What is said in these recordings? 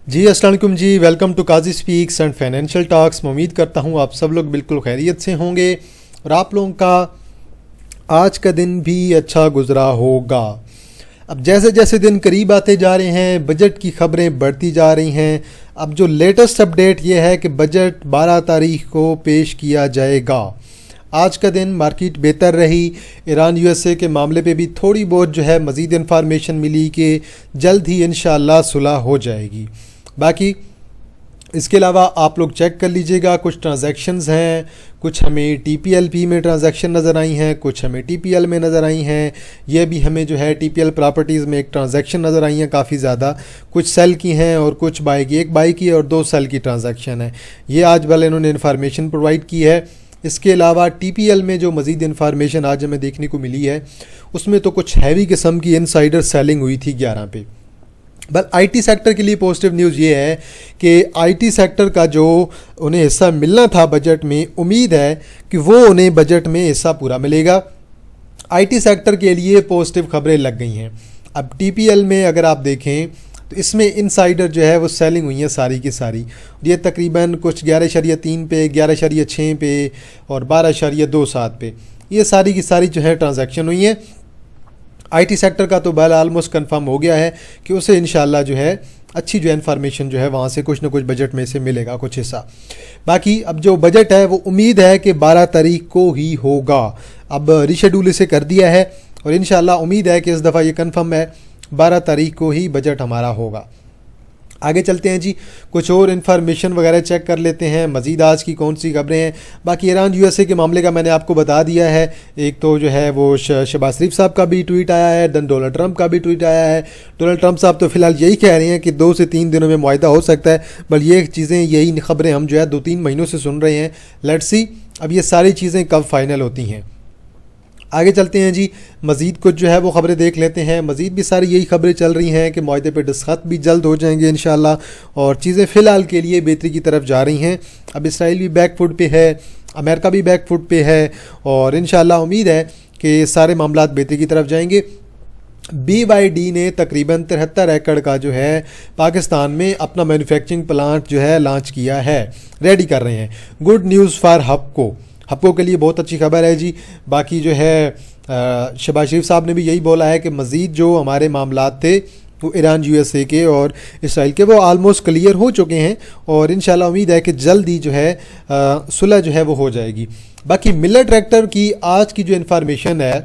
जी अस्सलाम वालेकुम जी। Welcome to Qazi speaks and financial talks. मैं उम्मीद करता हूँ आप सब लोग बिल्कुल खैरियत से होंगे और आप लोगों का आज का दिन भी अच्छा गुजरा होगा। अब जैसे जैसे दिन करीब आते जा रहे हैं, बजट की खबरें बढ़ती जा रही हैं। अब जो लेटेस्ट अपडेट ये है कि बजट 12 तारीख को पेश किया जाएगा। आज का दिन मार्केट बेहतर रही। ईरान यूएसए के मामले पे भी थोड़ी बहुत जो है मज़ीद इन्फॉर्मेशन मिली कि जल्द ही इंशाअल्लाह सुलह हो जाएगी। बाकी इसके अलावा आप लोग चेक कर लीजिएगा, कुछ ट्रांजैक्शंस हैं, कुछ हमें टीपीएलपी में ट्रांजैक्शन नज़र आई हैं, कुछ हमें टीपीएल में नज़र आई हैं। ये भी हमें जो है टीपीएल प्रॉपर्टीज़ में एक ट्रांजैक्शन नज़र आई हैं काफ़ी ज़्यादा, कुछ सेल की हैं और कुछ बाई की। एक बाई की और 2 सेल की ट्रांजैक्शन है। ये आज वाले इन्होंने इन्फॉर्मेशन प्रोवाइड की है। इसके अलावा टीपीएल में जो मज़ीद इन्फॉर्मेशन आज हमें देखने को मिली है उसमें तो कुछ हैवी किस्म की इनसाइडर सेलिंग हुई थी 11 पे। बट आईटी सेक्टर के लिए पॉजिटिव न्यूज़ ये है कि आईटी सेक्टर का जो उन्हें हिस्सा मिलना था बजट में, उम्मीद है कि वो उन्हें बजट में हिस्सा पूरा मिलेगा। आईटी सेक्टर के लिए पॉजिटिव खबरें लग गई हैं। अब टीपीएल में अगर आप देखें तो इसमें इनसाइडर जो है वो सेलिंग हुई है सारी की सारी। ये तकरीबन कुछ 11.3 पे, 11.6 पे और 12.27 पे, ये सारी की सारी जो है ट्रांजैक्शन हुई हैं। आईटी सेक्टर का तो बल आलमोस्ट कंफर्म हो गया है कि उसे इंशाल्लाह जो है अच्छी जो इन्फॉर्मेशन जो है वहाँ से कुछ ना कुछ बजट में से मिलेगा कुछ हिस्सा। बाकी अब जो बजट है वो उम्मीद है कि 12 तारीख को ही होगा। अब रीशेड्यूल इसे कर दिया है और इंशाल्लाह उम्मीद है कि इस दफ़ा ये कन्फर्म है 12 तारीख को ही बजट हमारा होगा। आगे चलते हैं जी, कुछ और इन्फॉर्मेशन वगैरह चेक कर लेते हैं मज़ीद आज की कौन सी खबरें हैं। बाकी ईरान यूएसए के मामले का मैंने आपको बता दिया है। एक तो जो है वो शहबाज शरीफ साहब का भी ट्वीट आया है, देन डोनाल्ड ट्रंप का भी ट्वीट आया है। डोनाल्ड ट्रंप साहब तो फिलहाल यही कह रहे हैं कि 2 से 3 दिनों में मुआहदा हो सकता है, बल ये चीज़ें यही खबरें हम जो है 2-3 महीनों से सुन रहे हैं। लेट्स सी अब ये सारी चीज़ें कब फाइनल होती हैं। आगे चलते हैं जी, मज़ीद कुछ जो है वो ख़बरें देख लेते हैं। मज़ीद भी सारी यही खबरें चल रही हैं कि मुआहदे पे दस्तखत भी जल्द हो जाएंगे इंशाल्लाह और चीज़ें फ़िलहाल के लिए बेहतरी की तरफ जा रही हैं। अब इसराइल भी बैक फुट पे है, अमेरिका भी बैक फुट पे है और इंशाल्लाह उम्मीद है कि सारे मामलात बेहतरी की तरफ जाएंगे। BYD ने तकरीबन 73 एकड़ का जो है पाकिस्तान में अपना मैन्युफैक्चरिंग प्लांट जो है लॉन्च किया है, रेडी कर रहे हैं। गुड न्यूज़ फॉर हपको के लिए बहुत अच्छी खबर है जी। बाकी जो है शहबाज शरीफ साहब ने भी यही बोला है कि मज़ीद जो हमारे मामलात थे वो ईरान यूएसए के और इसराइल के वो आलमोस्ट क्लियर हो चुके हैं और इंशाल्लाह उम्मीद है कि जल्द ही जो है सुलह जो है वो हो जाएगी। बाकी मिलर ट्रैक्टर की आज की जो इन्फॉर्मेशन है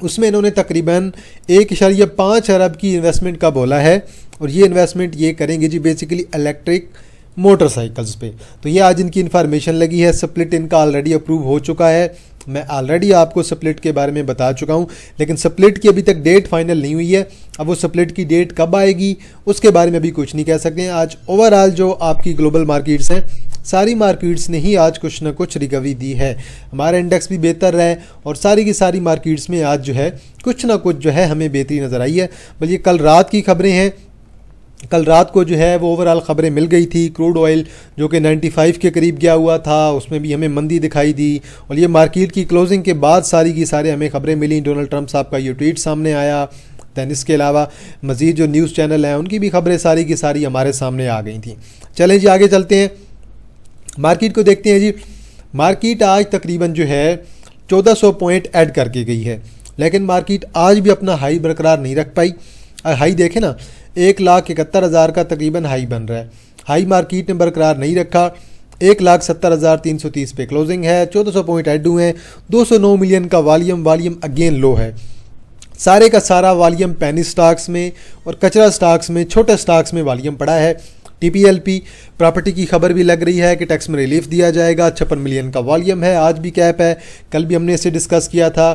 उसमें इन्होंने तकरीबन 1.5 अरब की इन्वेस्टमेंट का बोला है और ये इन्वेस्टमेंट ये करेंगे जी बेसिकली इलेक्ट्रिक मोटरसाइकिल्स पे। तो ये आज इनकी इन्फॉर्मेशन लगी है। स्प्लिट इनका ऑलरेडी अप्रूव हो चुका है। मैं ऑलरेडी आपको स्प्लिट के बारे में बता चुका हूँ, लेकिन स्प्लिट की अभी तक डेट फाइनल नहीं हुई है। अब वो स्प्लिट की डेट कब आएगी उसके बारे में अभी कुछ नहीं कह सकते हैं। आज ओवरऑल जो आपकी ग्लोबल मार्केट्स हैं सारी मार्केट्स ने ही आज कुछ ना कुछ रिकवरी दी है। हमारा इंडेक्स भी बेहतर रहा है और सारी की सारी मार्केट्स में आज जो है कुछ ना कुछ जो है हमें बेहतरी नज़र आई है। बल्कि कल रात की खबरें हैं, कल रात को जो है वो ओवरऑल ख़बरें मिल गई थी। क्रूड ऑयल जो कि 95 के करीब गया हुआ था उसमें भी हमें मंदी दिखाई दी और ये मार्केट की क्लोजिंग के बाद सारी की सारी हमें ख़बरें मिली। डोनाल्ड ट्रंप साहब का ये ट्वीट सामने आया। दैन इसके अलावा मज़ीद जो न्यूज़ चैनल हैं उनकी भी खबरें सारी की सारी हमारे सामने आ गई थी। चलें जी आगे चलते हैं, मार्केट को देखते हैं जी। मार्केट आज तकरीबन जो है 1400 पॉइंट ऐड करके गई है, लेकिन मार्केट आज भी अपना हाई बरकरार नहीं रख पाई। हाई देखें ना, 1,71,000 का तकरीबन हाई बन रहा है। हाई मार्केट ने बरकरार नहीं रखा। 1,70,330 पे क्लोजिंग है। 1400 पॉइंट ऐड हुए हैं। 209 मिलियन का वॉल्यूम अगेन लो है। सारे का सारा वॉल्यूम पेनी स्टॉक्स में और कचरा स्टॉक्स में, छोटे स्टॉक्स में वॉल्यूम पड़ा है। TPLP प्रॉपर्टी की खबर भी लग रही है कि टैक्स में रिलीफ दिया जाएगा। 56 मिलियन का वॉल्यूम है। आज भी कैप है, कल भी हमने इसे डिस्कस किया था।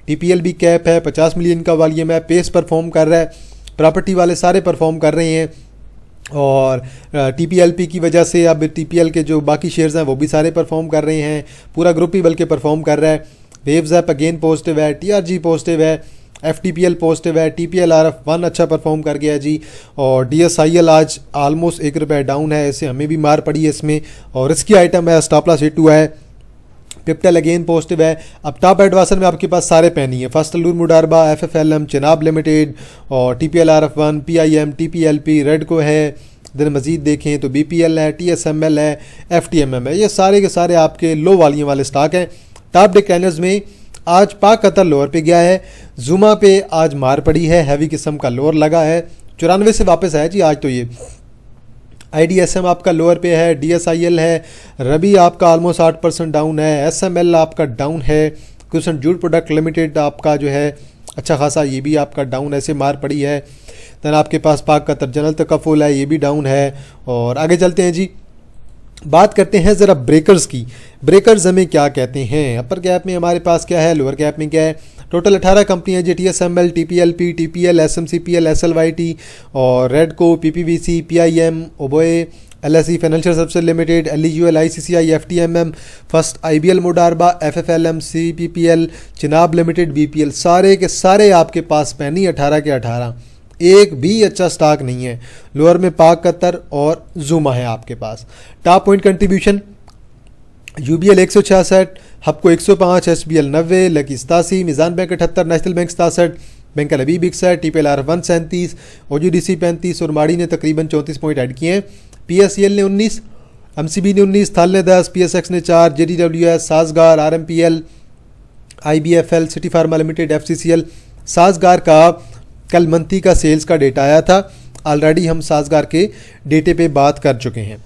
TPL भी कैप है, 50 मिलियन का वॉल्यूम है। पेस परफॉर्म कर रहा है, प्रॉपर्टी वाले सारे परफॉर्म कर रहे हैं और TPLP की वजह से अब TPL के जो बाकी शेयर्स हैं वो भी सारे परफॉर्म कर रहे हैं। पूरा ग्रुप ही बल्कि परफॉर्म कर रहा है। वेव्स ऐप अगेन पॉजिटिव है, TRG पॉजिटिव है, FTPL पॉजिटिव है, TPLRF1 अच्छा परफॉर्म कर गया जी और DSIL आज ऑलमोस्ट ₹1 डाउन है। इससे हमें भी मार पड़ी है इसमें और इसकी आइटम है स्टॉप लॉस हिट हुआ है। पिप्टल अगेन पॉजिटिव है। अब टॉप एडवाइजर में आपके पास सारे पेनी है, फर्स्ट अलूर मुडारबा, FFLM, चिनाब लिमिटेड और TPLRF1, PIM, TPLP, रेडको है, देन मज़ीद देखें तो BPL है, TSML है, FTMM है, ये सारे के सारे आपके लो वॉल्यूम वाले स्टॉक हैं। टॉप डिक्लाइनर्स में आज पाक कतर लोअर पे गया है, जुमा पे आज मार पड़ी है, हैवी किस्म का लोअर लगा है, 94 से वापस आया जी आज तो ये। IDSM आपका लोअर पे है, DSIL है, रबी आपका ऑलमोस्ट 8% डाउन है, SML आपका डाउन है, क्रिसेंट जूट प्रोडक्ट लिमिटेड आपका जो है अच्छा खासा ये भी आपका डाउन ऐसे मार पड़ी है। दैन आपके पास पाक कतर जनरल तकफुल है, ये भी डाउन है। और आगे चलते हैं जी, बात करते हैं ज़रा ब्रेकर्स की। ब्रेकर्स हमें क्या कहते हैं? अपर कैप में हमारे पास क्या है, लोअर कैप में क्या है? टोटल 18 कंपनियाँ जी, TSML, TPLP, TPL, SMCPL, SLYT और रेडको, PPVC, PIM, oboe, LSE financial services limited, LEUL, ICCI, FTMM, first IBL मोडारबा, FFLM, CPPL, Chenab limited, BPL, सारे के सारे आपके पास पैनी 18 के 18, एक भी अच्छा स्टॉक नहीं है। लोअर में पाक कतर और जुमा है आपके पास। Top point contribution UBL 166, Hubco 105, SBL 90, Lucky 87, Meezan bank 78, national bank 67, bank AlHabib 61, TPLR 137, OGDC 35 और माड़ी ने तकरीबन 34 पॉइंट ऐड किए हैं। PSEL ने 19, MCB ने 19, थाल ने 10, PSX ने 4, JDWS, साजगार, RMPL, IBFL, city pharma limited, FCCL। साजगार का कल मंथली का सेल्स का डेटा आया था, ऑलरेडी हम साजगार के डेटे पे बात कर चुके हैं।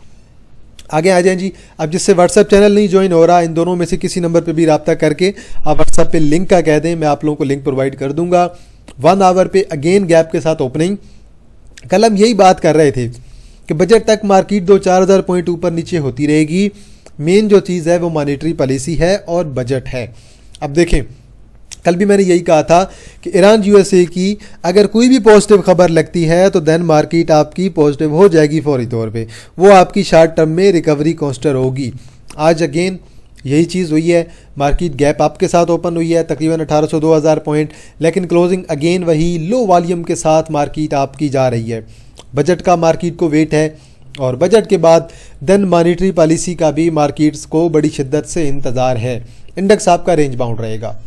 आगे आ जाएं जी। अब जिससे व्हाट्सएप चैनल नहीं ज्वाइन हो रहा, इन दोनों में से किसी नंबर पे भी रब्ता करके आप व्हाट्सएप पे लिंक का कह दें, मैं आप लोगों को लिंक प्रोवाइड कर दूंगा। 1 आवर पे अगेन गैप के साथ ओपनिंग। कल हम यही बात कर रहे थे कि बजट तक मार्केट 2-4 हज़ार पॉइंट ऊपर नीचे होती रहेगी। मेन जो चीज़ है वो मॉनेटरी पॉलिसी है और बजट है। अब देखें, कल भी मैंने यही कहा था कि ईरान USA की अगर कोई भी पॉजिटिव खबर लगती है तो देन मार्केट आपकी पॉजिटिव हो जाएगी फौरी तौर पे, वो आपकी शॉर्ट टर्म में रिकवरी कॉन्स्टर होगी। आज अगेन यही चीज़ हुई है, मार्केट गैप आपके साथ ओपन हुई है तकरीबन 1800-2000 पॉइंट, लेकिन क्लोजिंग अगेन वही लो वॉल्यूम के साथ मार्केट आपकी जा रही है। बजट का मार्केट को वेट है और बजट के बाद देन मॉनेटरी पॉलिसी का भी मार्केट्स को बड़ी शिद्दत से इंतज़ार है। इंडेक्स आपका रेंज बाउंड रहेगा।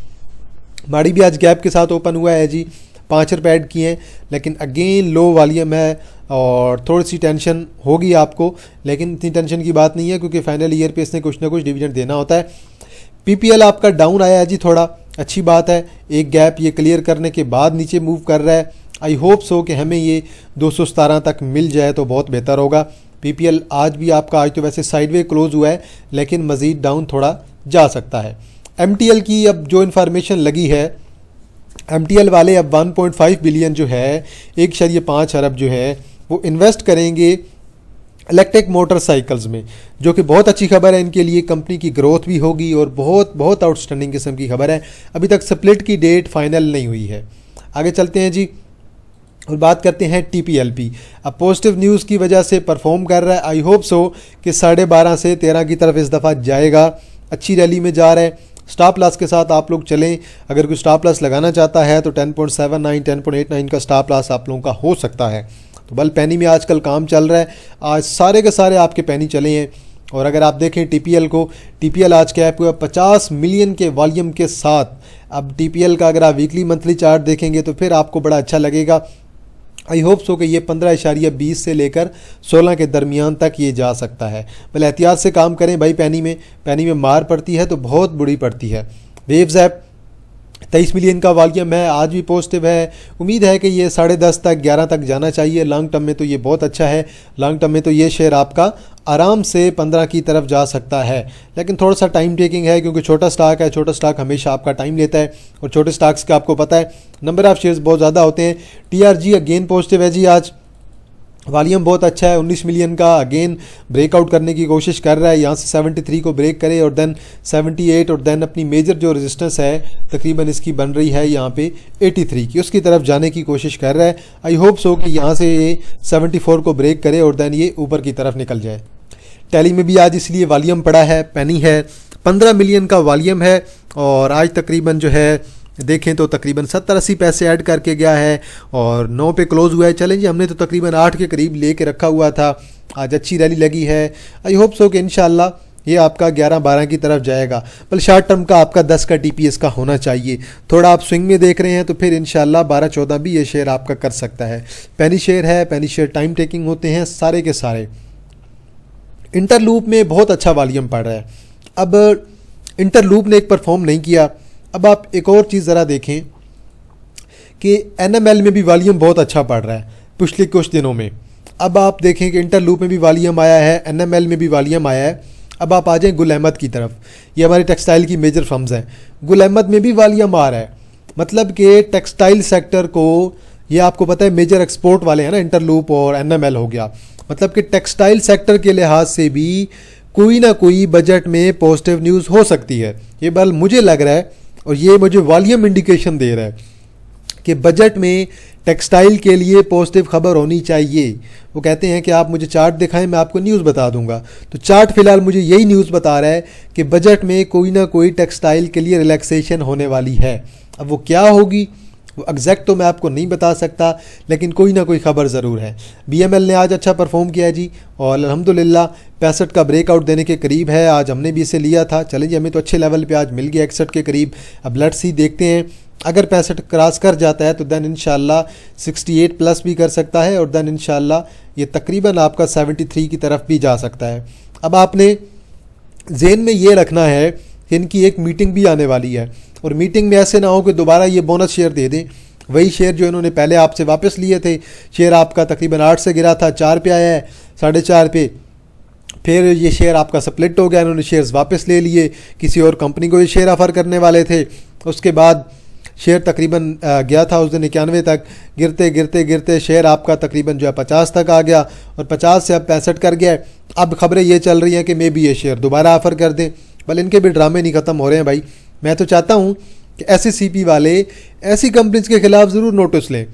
माड़ी भी आज गैप के साथ ओपन हुआ है जी, 5 रुपये ऐड किए हैं, लेकिन अगेन लो वॉल्यूम है और थोड़ी सी टेंशन होगी आपको, लेकिन इतनी टेंशन की बात नहीं है क्योंकि फाइनल ईयर पे इसने कुछ ना कुछ डिविडेंड देना होता है। PPL आपका डाउन आया है जी, थोड़ा अच्छी बात है, एक गैप ये क्लियर करने के बाद नीचे मूव कर रहा है। आई होप सो कि हमें ये 217 तक मिल जाए तो बहुत बेहतर होगा। PPL आज भी आपका, आज तो वैसे साइडवे क्लोज हुआ है लेकिन मज़ीद डाउन थोड़ा जा सकता है। MTL की अब जो इन्फॉर्मेशन लगी है, MTL वाले अब 1.5 बिलियन जो है, 1.5 अरब जो है वो इन्वेस्ट करेंगे इलेक्ट्रिक मोटरसाइकिल्स में, जो कि बहुत अच्छी खबर है इनके लिए। कंपनी की ग्रोथ भी होगी और बहुत बहुत आउटस्टैंडिंग किस्म की खबर है। अभी तक स्प्लिट की डेट फाइनल नहीं हुई है। आगे चलते हैं जी और बात करते हैं TPLP। अब पॉजिटिव न्यूज़ की वजह से परफॉर्म कर रहा है। आई होप सो कि 12.5 से 13 की तरफ इस दफ़ा जाएगा, अच्छी रैली में जा रहा है। स्टॉप लॉस के साथ आप लोग चलें, अगर कोई स्टॉप लॉस लगाना चाहता है तो 10.79 10.89 का स्टॉप लॉस आप लोगों का हो सकता है। तो बल पैनी में आजकल काम चल रहा है, आज सारे के सारे आपके पैनी चले हैं। और अगर आप देखें TPL को, TPL आज कैप हुआ 50 मिलियन के वॉल्यूम के साथ। अब TPL का अगर आप वीकली मंथली चार्ट देखेंगे तो फिर आपको बड़ा अच्छा लगेगा। आई होप सो कि ये 15.20 से लेकर 16 के दरमियान तक ये जा सकता है। भले एहतियात से काम करें भाई, पैनी में मार पड़ती है तो बहुत बुरी पड़ती है। वेव्स ऐप 23 मिलियन का वॉल्यूम है, आज भी पॉजिटिव है। उम्मीद है कि ये 10.5 तक 11 तक जाना चाहिए। लॉन्ग टर्म में तो ये बहुत अच्छा है, लॉन्ग टर्म में तो ये शेयर आपका आराम से 15 की तरफ जा सकता है, लेकिन थोड़ा सा टाइम टेकिंग है क्योंकि छोटा स्टॉक है। छोटा स्टॉक हमेशा आपका टाइम लेता है और छोटे स्टॉक्स का आपको पता है नंबर ऑफ शेयर्स बहुत ज़्यादा होते हैं। TRG अगेन पॉजिटिव है जी, आज वॉल्यूम बहुत अच्छा है 19 मिलियन का, अगेन ब्रेकआउट करने की कोशिश कर रहा है। यहाँ से 73 को ब्रेक करे और देन 78 और देन अपनी मेजर जो रेजिस्टेंस है तकरीबन इसकी बन रही है यहाँ पे 83 की, उसकी तरफ जाने की कोशिश कर रहा है। आई होप सो कि यहाँ से ये 74 को ब्रेक करे और देन ये ऊपर की तरफ निकल जाए। टैली में भी आज इसलिए वॉल्यूम पड़ा है, पैनी है 15 मिलियन का वॉल्यूम है और आज तकरीबन जो है देखें तो तकरीबन 70-80 पैसे ऐड करके गया है और 9 पे क्लोज हुआ है। चलें जी, हमने तो तकरीबन 8 के करीब लेके रखा हुआ था। आज अच्छी रैली लगी है। आई होप सो कि इंशाल्लाह ये आपका 11-12 की तरफ जाएगा। बल शॉर्ट टर्म का आपका 10 का TPS का होना चाहिए। थोड़ा आप स्विंग में देख रहे हैं तो फिर इंशाल्लाह 12-14 भी ये शेयर आपका कर सकता है। पेनी शेयर है, पेनी शेयर टाइम टेकिंग होते हैं सारे के सारे। इंटरलूप में बहुत अच्छा वॉल्यूम पड़ रहा है। अब इंटरलूप ने एक परफॉर्म नहीं किया। अब आप एक और चीज़ ज़रा देखें कि NML में भी वॉल्यूम बहुत अच्छा पड़ रहा है पिछले कुछ दिनों में। अब आप देखें कि इंटरलूप में भी वॉल्यूम आया है, NML में भी वॉल्यूम आया है। अब आप आ जाएं गुल अहमद की तरफ, ये हमारी टेक्सटाइल की मेजर फर्म्स हैं। गुल अहमद में भी वॉल्यूम आ रहा है, मतलब कि टेक्सटाइल सेक्टर को, ये आपको पता है मेजर एक्सपोर्ट वाले हैं ना, इंटरलूप और NML हो गया, मतलब कि टेक्सटाइल सेक्टर के लिहाज से भी कोई ना कोई बजट में पॉजिटिव न्यूज़ हो सकती है। ये बल मुझे लग रहा है और ये मुझे वॉल्यूम इंडिकेशन दे रहा है कि बजट में टेक्सटाइल के लिए पॉजिटिव खबर होनी चाहिए। वो कहते हैं कि आप मुझे चार्ट दिखाएं, मैं आपको न्यूज़ बता दूंगा। तो चार्ट फिलहाल मुझे यही न्यूज़ बता रहा है कि बजट में कोई ना कोई टेक्सटाइल के लिए रिलैक्सेशन होने वाली है। अब वो क्या होगी वो एग्जैक्ट तो मैं आपको नहीं बता सकता, लेकिन कोई ना कोई खबर ज़रूर है। BML ने आज अच्छा परफॉर्म किया है जी, और अल्हम्दुलिल्लाह 65 का ब्रेकआउट देने के करीब है। आज हमने भी इसे लिया था, चलें जी, हमें तो अच्छे लेवल पे आज मिल गया 61 के करीब। अब लेट्स सी, देखते हैं अगर 65 क्रॉस कर जाता है तो देन इंशाल्लाह 68 प्लस भी कर सकता है, और देन इंशाल्लाह ये तकरीबन आपका 73 की तरफ भी जा सकता है। अब आपने ज़हन में ये रखना है कि इनकी एक मीटिंग भी आने वाली है, और मीटिंग में ऐसे ना हो कि दोबारा ये बोनस शेयर दे दें, वही शेयर जो इन्होंने पहले आपसे वापस लिए थे। शेयर आपका तकरीबन 8 से गिरा था, 4 पे आया है, 4.5 पे, फिर ये शेयर आपका स्प्लिट हो गया, इन्होंने शेयर्स वापस ले लिए, किसी और कंपनी को ये शेयर ऑफ़र करने वाले थे। उसके बाद शेयर तकरीबन गया था उस दिन 91 तक, गिरते गिरते गिरते शेयर आपका तकरीबन जो है 50 तक आ गया, और 50 से अब 65 कर गया। अब खबरें ये चल रही हैं कि मे बी ये शेयर दोबारा ऑफ़र कर दें। बल इनके भी ड्रामे नहीं ख़त्म हो रहे हैं भाई। मैं तो चाहता हूँ कि SCCP वाले ऐसी कंपनीज के ख़िलाफ़ ज़रूर नोटिस लें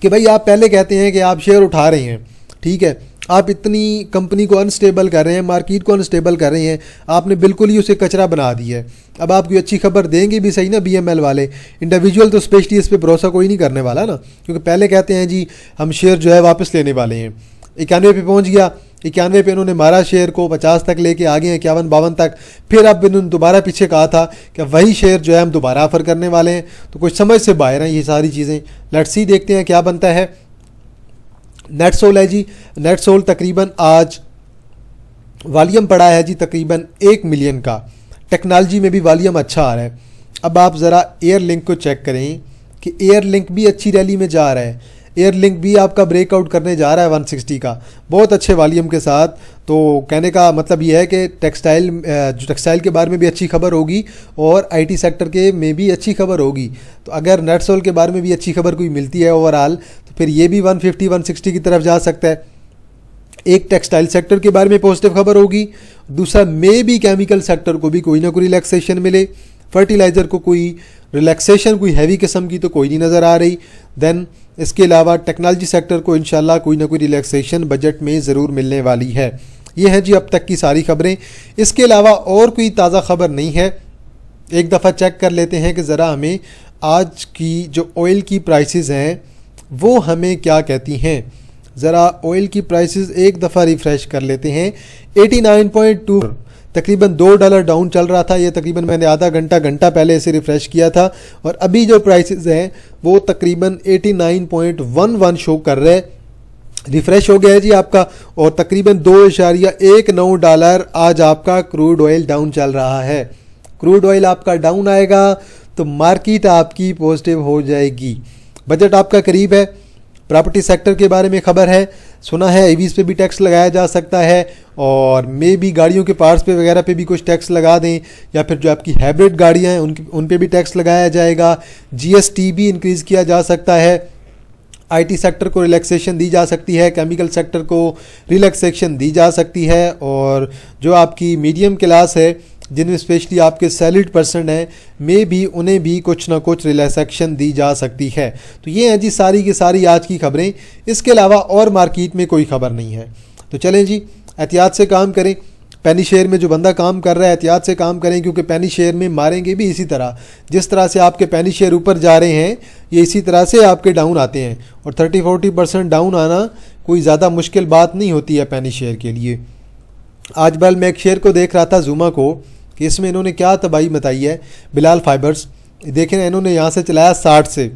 कि भाई आप पहले कहते हैं कि आप शेयर उठा रहे हैं, ठीक है, आप इतनी कंपनी को अनस्टेबल कर रहे हैं, मार्केट को अनस्टेबल कर रहे हैं, आपने बिल्कुल ही उसे कचरा बना दिया है। अब आप कोई अच्छी खबर देंगे भी सही ना, BML वाले, इंडिविजुअल तो स्पेशली इस पर भरोसा कोई नहीं करने वाला ना, क्योंकि पहले कहते हैं जी हम शेयर जो है वापस लेने वाले हैं। 91 पे पहुंच गया, 91 पे इन्होंने मारा शेयर को, 50 तक लेके आ गए, 51-52 तक, फिर अब इन्होंने दोबारा पीछे कहा था कि वही शेयर जो है हम दोबारा ऑफ़र करने वाले हैं। तो कुछ समझ से बाहर हैं ये सारी चीज़ें। लेट्स सी, देखते हैं क्या बनता है। नेट सोल है जी, नेट सोल तकरीबन आज वॉल्यूम पड़ा है जी तकरीबन 1 मिलियन का। टेक्नोलॉजी में भी वॉल्यूम अच्छा आ रहा है। अब आप ज़रा एयर लिंक को चेक करें कि एयर लिंक भी अच्छी रैली में जा रहा है। एयर लिंक भी आपका ब्रेकआउट करने जा रहा है 160 का, बहुत अच्छे वॉल्यूम के साथ। तो कहने का मतलब ये है कि टेक्सटाइल के बारे में भी अच्छी खबर होगी, और IT सेक्टर के में भी अच्छी खबर होगी। तो अगर नेट सोल के बारे में भी अच्छी खबर कोई मिलती है ओवरऑल, तो फिर ये भी 150-160 की तरफ जा सकता है। एक टेक्सटाइल सेक्टर के बारे में पॉजिटिव खबर होगी, दूसरा मे भी केमिकल सेक्टर को भी कोई ना कोई रिलैक्सेशन मिले, फर्टिलाइज़र को कोई रिलैक्सेशन कोई हैवी किस्म की तो कोई नहीं नज़र आ रही। देन इसके अलावा टेक्नोलॉजी सेक्टर को इंशाल्लाह कोई ना कोई रिलैक्सेशन बजट में ज़रूर मिलने वाली है। ये है जी अब तक की सारी खबरें। इसके अलावा और कोई ताज़ा खबर नहीं है। एक दफ़ा चेक कर लेते हैं कि ज़रा हमें आज की जो ऑयल की प्राइसेस हैं वो हमें क्या कहती हैं। ज़रा ऑयल की प्राइसेस एक दफ़ा रिफ़्रेश कर लेते हैं। 89.2 तकरीबन $2 डाउन चल रहा था। ये तकरीबन मैंने आधा घंटा पहले इसे रिफ़्रेश किया था, और अभी जो प्राइसेस हैं वो तकरीबन 89.11 शो कर रहे हैं। रिफ़्रेश हो गया है जी आपका, और तकरीबन $2.19 आज आपका क्रूड ऑयल डाउन चल रहा है। क्रूड ऑयल आपका डाउन आएगा तो मार्केट आपकी पॉजिटिव हो जाएगी। बजट आपका करीब है। प्रॉपर्टी सेक्टर के बारे में खबर है, सुना है EVs पे भी टैक्स लगाया जा सकता है, और मे भी गाड़ियों के पार्ट्स पे वगैरह पे भी कुछ टैक्स लगा दें, या फिर जो आपकी हाइब्रिड गाड़ियाँ हैं उन पे भी टैक्स लगाया जाएगा। GST भी इंक्रीज़ किया जा सकता है। IT सेक्टर को रिलैक्सेशन दी जा सकती है, केमिकल सेक्टर को रिलैक्सेशन दी जा सकती है, और जो आपकी मीडियम क्लास है जिनमें स्पेशली आपके सैलरीड पर्सन हैं में भी उन्हें भी कुछ ना कुछ रिलैक्सेशन दी जा सकती है। तो ये हैं जी सारी की सारी आज की खबरें। इसके अलावा और मार्केट में कोई खबर नहीं है। तो चलें जी, एहतियात से काम करें। पेनी शेयर में जो बंदा काम कर रहा है एहतियात से काम करें, क्योंकि पेनी शेयर में मारेंगे भी इसी तरह। जिस तरह से आपके पेनी शेयर ऊपर जा रहे हैं ये इसी तरह से आपके डाउन आते हैं, और 30-40% डाउन आना कोई ज़्यादा मुश्किल बात नहीं होती है पेनी शेयर के लिए। आज बल मैं एक शेयर को देख रहा था जूमा को कि इसमें इन्होंने क्या तबाही मचाई है। बिलाल फाइबर्स देखें ना, इन्होंने यहाँ से चलाया 60 से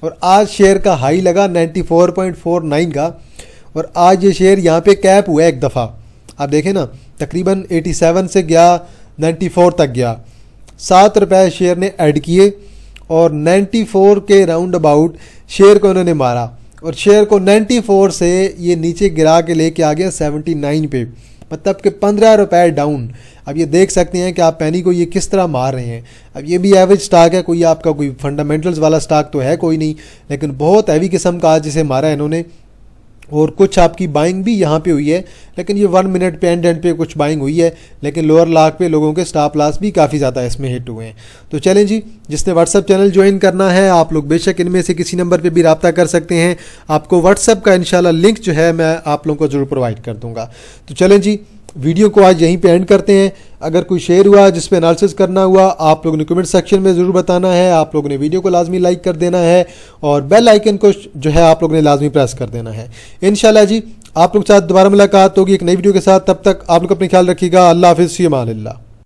और आज शेयर का हाई लगा 94.49 का और आज ये शेयर यहाँ पे कैप हुआ है एक दफ़ा। आप देखें ना, तकरीबन 87 से गया 94 तक गया, 7 रुपये शेयर ने ऐड किए और 94 के राउंड अबाउट शेयर को इन्होंने मारा और शेयर को 94 से ये नीचे गिरा के लेके आ गया 79 पे, मतलब कि 15 रुपये डाउन। अब ये देख सकते हैं कि आप पैनी को ये किस तरह मार रहे हैं। अब ये भी एवरेज स्टॉक है, कोई आपका कोई फंडामेंटल्स वाला स्टॉक तो है कोई नहीं, लेकिन बहुत हैवी किस्म का आज जिसे मारा है इन्होंने। और कुछ आपकी बाइंग भी यहाँ पे हुई है, लेकिन ये 1 मिनट पे एंड पे कुछ बाइंग हुई है, लेकिन लोअर लाख पे लोगों के स्टॉप लॉस भी काफ़ी ज़्यादा इसमें हिट हुए हैं। तो चलें जी, जिसने व्हाट्सअप चैनल ज्वाइन करना है आप लोग बेशक इनमें से किसी नंबर पे भी रब्ता कर सकते हैं। आपको व्हाट्सअप का इंशाल्लाह लिंक जो है मैं आप लोगों को ज़रूर प्रोवाइड कर दूँगा। तो चलें जी, वीडियो को आज यहीं पे एंड करते हैं। अगर कोई शेयर हुआ जिस पे एनालिसिस करना हुआ आप लोगों ने कमेंट सेक्शन में ज़रूर बताना है। आप लोगों ने वीडियो को लाजमी लाइक कर देना है और बेल आइकन को जो है आप लोगों ने लाजमी प्रेस कर देना है। इंशाल्लाह जी आप लोग के साथ दोबारा मुलाकात होगी एक नई वीडियो के साथ। तब तक आप लोग अपना ख्याल रखिएगा। अल्लाह हाफिज़, फ़ी अमान अल्लाह।